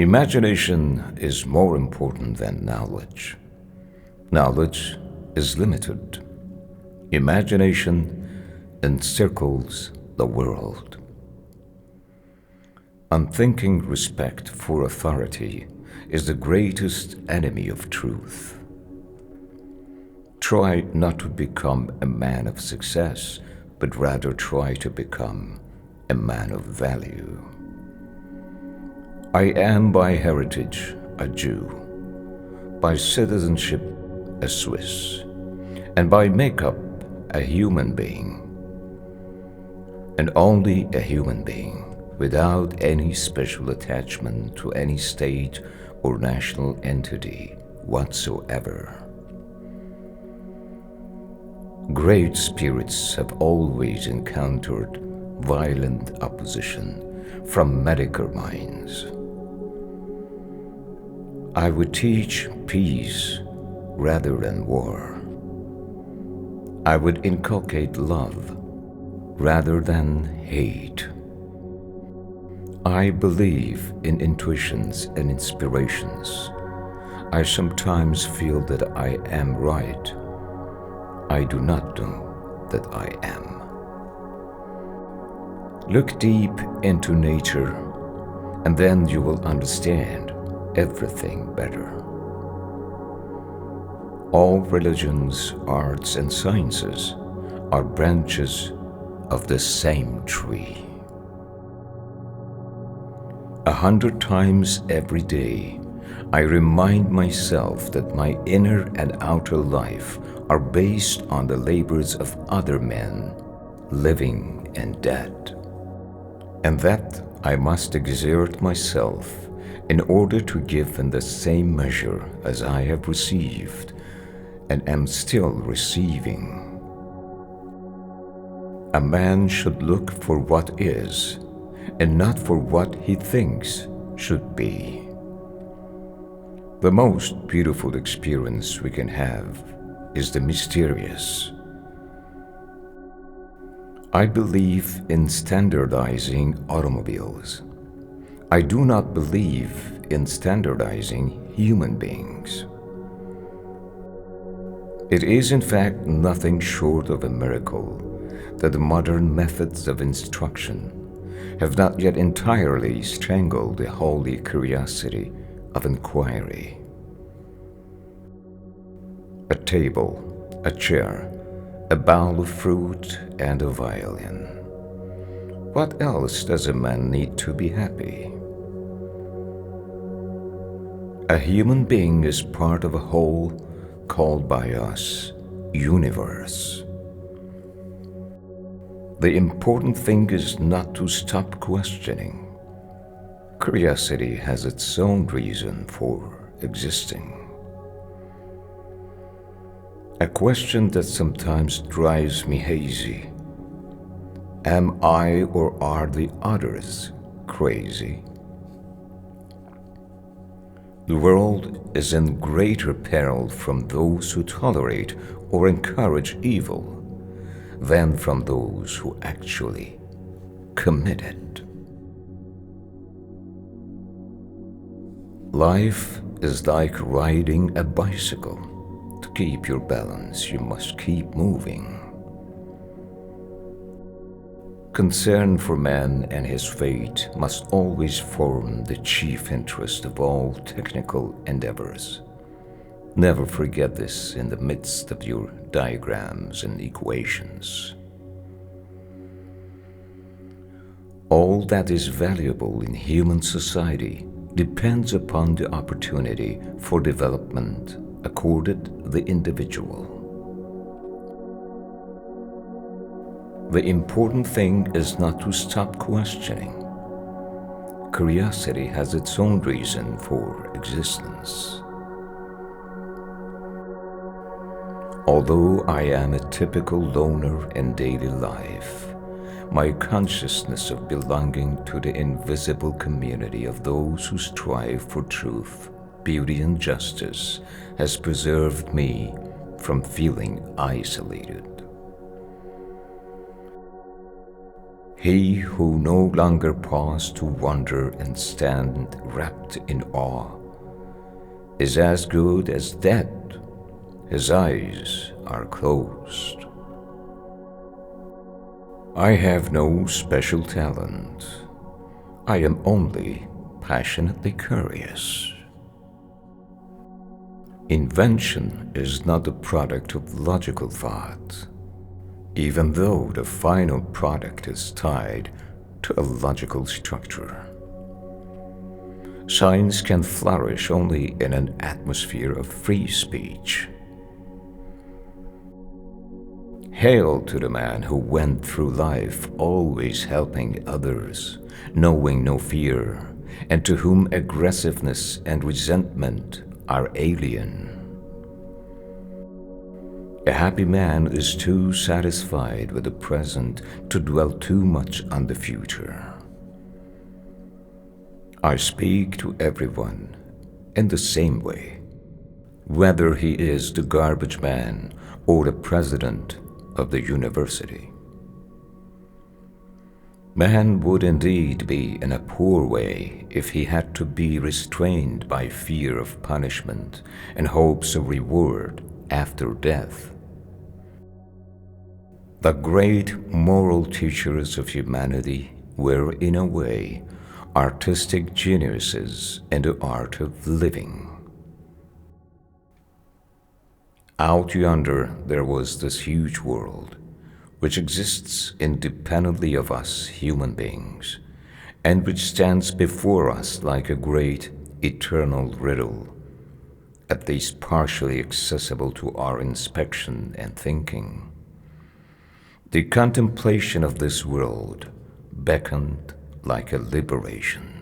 Imagination is more important than knowledge. Knowledge is limited. Imagination encircles the world. Unthinking respect for authority is the greatest enemy of truth. Try not to become a man of success, but rather try to become a man of value. I am by heritage a Jew, by citizenship a Swiss, and by makeup a human being, and only a human being, without any special attachment to any state or national entity whatsoever. Great spirits have always encountered violent opposition from mediocre minds. I would teach peace rather than war. I would inculcate love rather than hate. I believe in intuitions and inspirations. I sometimes feel that I am right. I do not know that I am. Look deep into nature, and then you will understand everything better. All religions, arts, and sciences are branches of the same tree. 100 times every day, I remind myself that my inner and outer life are based on the labors of other men, living and dead, and that I must exert myself in order to give in the same measure as I have received and am still receiving. A man should look for what is and not for what he thinks should be. The most beautiful experience we can have is the mysterious. I believe in standardizing automobiles. I do not believe in standardizing human beings. It is in fact nothing short of a miracle that the modern methods of instruction have not yet entirely strangled the holy curiosity of inquiry. A table, a chair, a bowl of fruit, and a violin. What else does a man need to be happy? A human being is part of a whole called by us universe. The important thing is not to stop questioning. Curiosity has its own reason for existing. A question that sometimes drives me hazy. Am I or are the others crazy? The world is in greater peril from those who tolerate or encourage evil than from those who actually commit it. Life is like riding a bicycle. To keep your balance, you must keep moving. Concern for man and his fate must always form the chief interest of all technical endeavors. Never forget this in the midst of your diagrams and equations. All that is valuable in human society depends upon the opportunity for development accorded the individual. The important thing is not to stop questioning. Curiosity has its own reason for existence. Although I am a typical loner in daily life, my consciousness of belonging to the invisible community of those who strive for truth, beauty, and justice has preserved me from feeling isolated. He who no longer paused to wonder and stand wrapped in awe is as good as dead. His eyes are closed. I have no special talent. I am only passionately curious. Invention is not the product of logical thought, even though the final product is tied to a logical structure. Science can flourish only in an atmosphere of free speech. Hail to the man who went through life always helping others, knowing no fear, and to whom aggressiveness and resentment are alien. A happy man is too satisfied with the present to dwell too much on the future. I speak to everyone in the same way, whether he is the garbage man or the president of the university. Man would indeed be in a poor way if he had to be restrained by fear of punishment and hopes of reward after death. The great moral teachers of humanity were, in a way, artistic geniuses in the art of living. Out yonder there was this huge world, which exists independently of us human beings, and which stands before us like a great eternal riddle, at least partially accessible to our inspection and thinking. The contemplation of this world beckoned like a liberation.